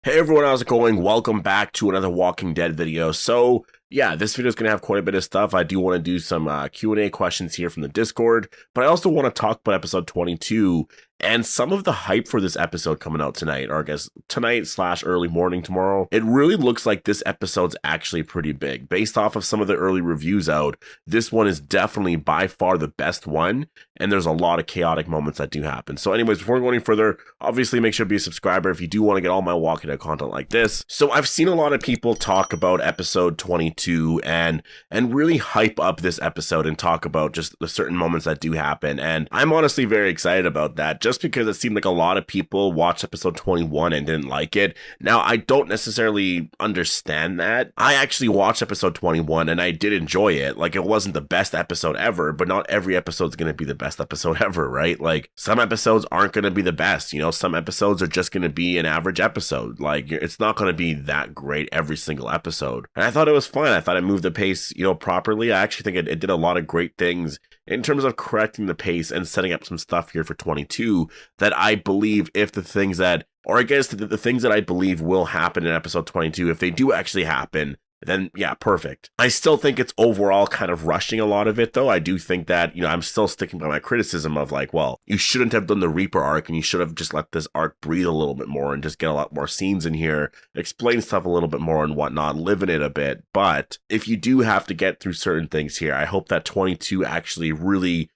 Hey everyone, how's it going? Welcome back to another Walking Dead video. So yeah, this video is going to have quite a bit of stuff. I do want to do some Q&A questions here from the Discord, but I also want to talk about episode 22 and some of the hype for this episode coming out tonight, or I guess tonight / early morning tomorrow. It really looks like this episode's actually pretty big. Based off of some of the early reviews out, this one is definitely by far the best one, and there's a lot of chaotic moments that do happen. So anyways, before we go any further, obviously make sure to be a subscriber if you do want to get all my Walking Dead content like this. So I've seen a lot of people talk about episode 22 and really hype up this episode and talk about just the certain moments that do happen, and I'm honestly very excited about that, just because it seemed like a lot of people watched episode 21 and didn't like it. Now, I don't necessarily understand that. I actually watched episode 21 and I did enjoy it. Like, it wasn't the best episode ever, but not every episode's going to be the best episode ever, right? Like, some episodes aren't going to be the best, some episodes are just going to be an average episode. Like, it's not going to be that great every single episode. And I thought it was fun. I thought it moved the pace, properly. I actually think it did a lot of great things in terms of correcting the pace and setting up some stuff here for 22 that I believe if the things that, or I guess the things that I believe will happen in episode 22, if they do actually happen, then yeah, perfect. I still think it's overall kind of rushing a lot of it, though. I do think that, I'm still sticking by my criticism of like, well, you shouldn't have done the Reaper arc and you should have just let this arc breathe a little bit more and just get a lot more scenes in here, explain stuff a little bit more and whatnot, live in it a bit. But if you do have to get through certain things here, I hope that 22 actually really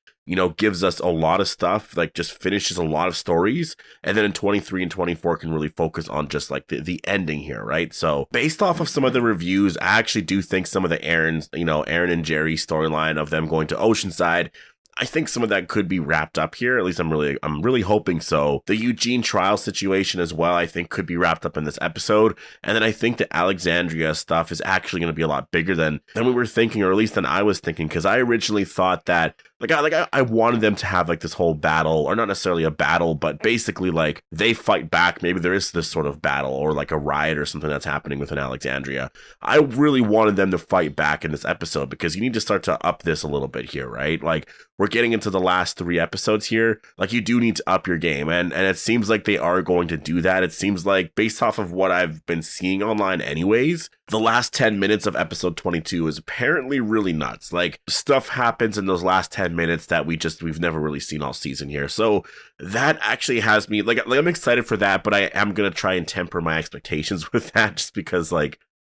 gives us a lot of stuff, like just finishes a lot of stories. And then in 23 and 24 can really focus on just like the ending here, right? So based off of some of the reviews, I actually do think some of the Aaron and Jerry storyline of them going to Oceanside, I think some of that could be wrapped up here. At least I'm really hoping so. The Eugene trial situation as well, I think could be wrapped up in this episode. And then I think the Alexandria stuff is actually going to be a lot bigger than we were thinking, or at least than I was thinking, because I originally thought that I wanted them to have like this whole battle, or not necessarily a battle, but basically like they fight back. Maybe there is this sort of battle or like a riot or something that's happening within Alexandria. I really wanted them to fight back in this episode, because you need to start to up this a little bit here, right? Like, we're getting into the last 3 episodes here. Like, you do need to up your game, and it seems like they are going to do that. It seems like, based off of what I've been seeing online anyways, the last 10 minutes of episode 22 is apparently really nuts. Like, stuff happens in those last 10 minutes that we've never really seen all season here. So that actually has me like I'm excited for that, but I am gonna try and temper my expectations with that, just because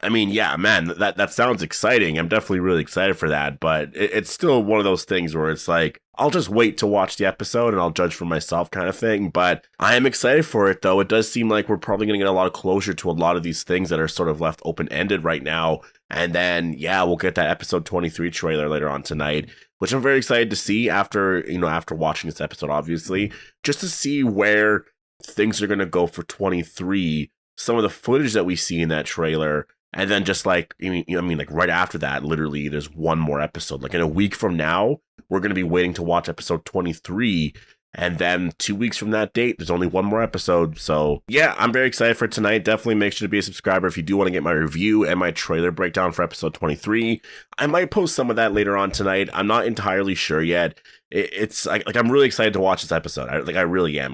yeah, man, that sounds exciting. I'm definitely really excited for that, but it's still one of those things where it's like, I'll just wait to watch the episode and I'll judge for myself kind of thing. But I am excited for it, though. It does seem like we're probably going to get a lot of closure to a lot of these things that are sort of left open-ended right now. And then, yeah, we'll get that episode 23 trailer later on tonight, which I'm very excited to see after watching this episode, obviously, just to see where things are going to go for 23, some of the footage that we see in that trailer. And then just like, like right after that, literally, there's one more episode. Like in a week from now, we're going to be waiting to watch episode 23. And then 2 weeks from that date, there's only one more episode. So yeah, I'm very excited for tonight. Definitely make sure to be a subscriber if you do want to get my review and my trailer breakdown for episode 23. I might post some of that later on tonight. I'm not entirely sure yet. It's like I'm really excited to watch this episode. I really am.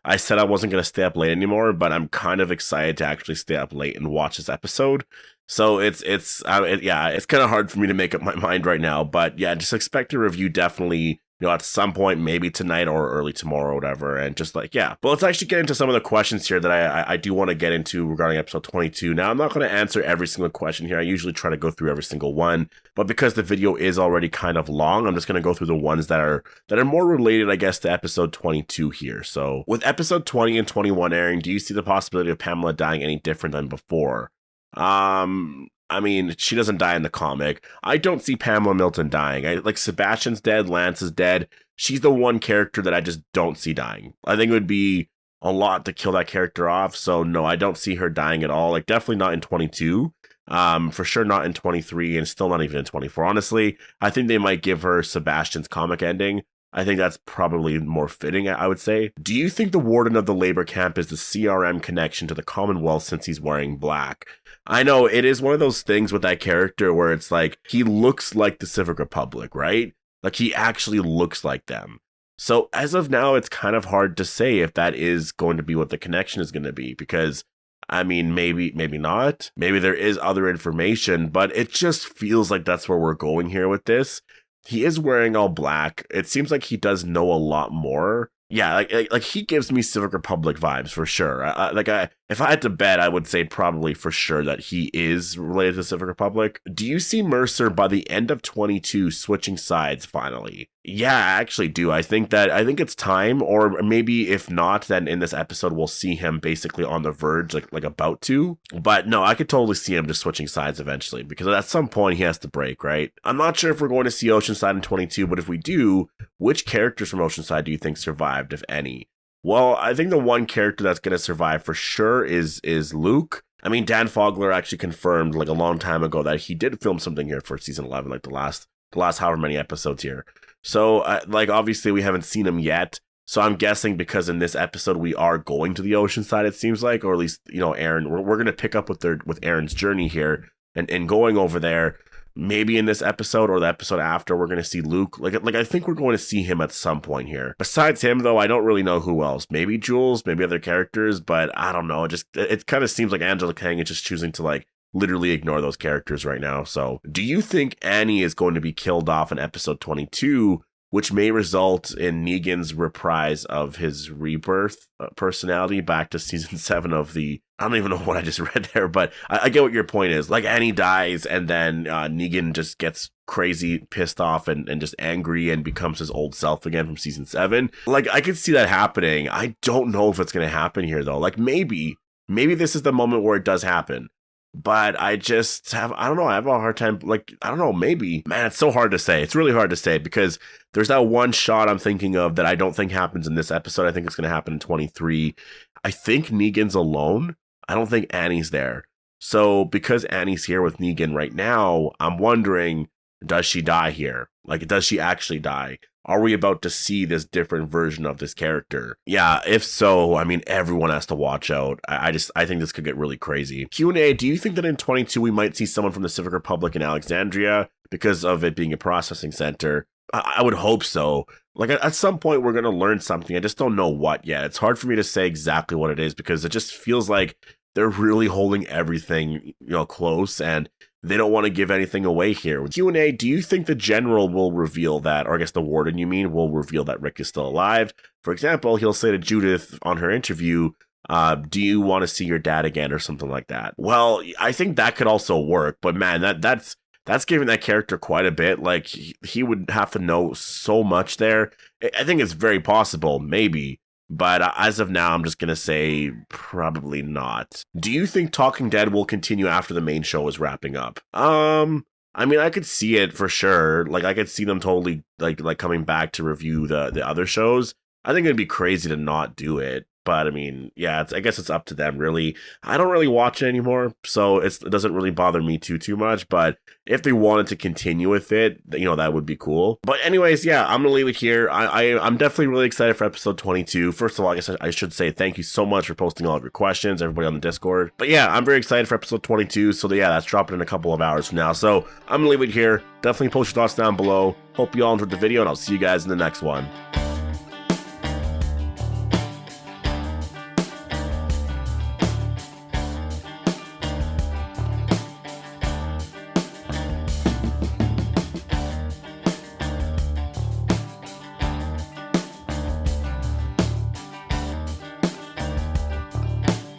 I said I wasn't going to stay up late anymore, but I'm kind of excited to actually stay up late and watch this episode. So it's kind of hard for me to make up my mind right now, but yeah, just expect a review definitely, at some point, maybe tonight or early tomorrow or whatever. And just like, yeah. But let's actually get into some of the questions here that I do want to get into regarding episode 22. Now, I'm not going to answer every single question here. I usually try to go through every single one, but because the video is already kind of long, I'm just going to go through the ones that are more related, I guess, to episode 22 here. So with episode 20 and 21 airing, do you see the possibility of Pamela dying any different than before? She doesn't die in the comic. I don't see Pamela Milton dying. Sebastian's dead, Lance is dead. She's the one character that I just don't see dying. I think it would be a lot to kill that character off. So no, I don't see her dying at all. Like, definitely not in 22. For sure not in 23, and still not even in 24. Honestly, I think they might give her Sebastian's comic ending. I think that's probably more fitting, I would say. Do you think the warden of the labor camp is the CRM connection to the Commonwealth since he's wearing black? I know it is one of those things with that character where it's like, he looks like the Civic Republic, right? Like, he actually looks like them. So as of now, it's kind of hard to say if that is going to be what the connection is going to be, because I mean, maybe not. Maybe there is other information, but it just feels like that's where we're going here with this. He is wearing all black. It seems like he does know a lot more. Yeah, like he gives me Civic Republic vibes for sure. If I had to bet, I would say probably for sure that he is related to Civic Republic. Do you see Mercer by the end of 22 switching sides finally? Yeah, I actually do. I think it's time, or maybe if not, then in this episode we'll see him basically on the verge, like about to. But no, I could totally see him just switching sides eventually, because at some point he has to break, right? I'm not sure if we're going to see Oceanside in 22, but if we do, which characters from Oceanside do you think survived, if any? Well, I think the one character that's going to survive for sure is Luke. I mean, Dan Fogler actually confirmed like a long time ago that he did film something here for season 11, like the last however many episodes here. So, like, obviously we haven't seen him yet. So I'm guessing because in this episode we are going to the ocean side, it seems like, or at least, you know, Aaron, we're going to pick up with Aaron's journey here and going over there. Maybe in this episode or the episode after, we're going to see Luke. Like I think we're going to see him at some point here. Besides him, though, I don't really know who else. Maybe Jules, maybe other characters, but I don't know. It kind of seems like Angela Kang is just choosing to like literally ignore those characters right now. So do you think Annie is going to be killed off in episode 22, which may result in Negan's reprise of his rebirth personality back to season 7 of the... I don't even know what I just read there, but I get what your point is. Like, Annie dies, and then Negan just gets crazy, pissed off, and just angry, and becomes his old self again from season 7. Like, I could see that happening. I don't know if it's going to happen here, though. Like, maybe this is the moment where it does happen. But I don't know, I have a hard time, like, I don't know, maybe. Man, it's so hard to say. It's really hard to say, because there's that one shot I'm thinking of that I don't think happens in this episode. I think it's going to happen in 23. I think Negan's alone. I don't think Annie's there. So because Annie's here with Negan right now, I'm wondering, does she die here? Like, does she actually die? Are we about to see this different version of this character? Yeah, if so, I mean, everyone has to watch out. I think this could get really crazy. Q&A, do you think that in 22 we might see someone from the Civic Republic in Alexandria because of it being a processing center? I would hope so. Like, at some point we're going to learn something. I just don't know what yet. It's hard for me to say exactly what it is, because it just feels like they're really holding everything, you know, close, and they don't want to give anything away here. With Q&A, do you think the general will reveal that, or I guess the warden, you mean, will reveal that Rick is still alive? For example, he'll say to Judith on her interview, do you want to see your dad again, or something like that? Well, I think that could also work, but man, that's giving that character quite a bit. Like, he would have to know so much there. I think it's very possible, maybe. But as of now, I'm just going to say probably not. Do you think Talking Dead will continue after the main show is wrapping up? I mean, I could see it for sure. Like, I could see them totally like coming back to review the other shows. I think it'd be crazy to not do it. But I mean, yeah, I guess it's up to them, really. I don't really watch it anymore, so it doesn't really bother me too much. But if they wanted to continue with it, you know, that would be cool. But anyways, yeah, I'm gonna leave it here. I'm definitely really excited for episode 22. First of all, I guess I should say thank you so much for posting all of your questions, everybody on the Discord. But yeah, I'm very excited for episode 22. So yeah, that's dropping in a couple of hours from now. So I'm gonna leave it here. Definitely post your thoughts down below. Hope you all enjoyed the video, and I'll see you guys in the next one.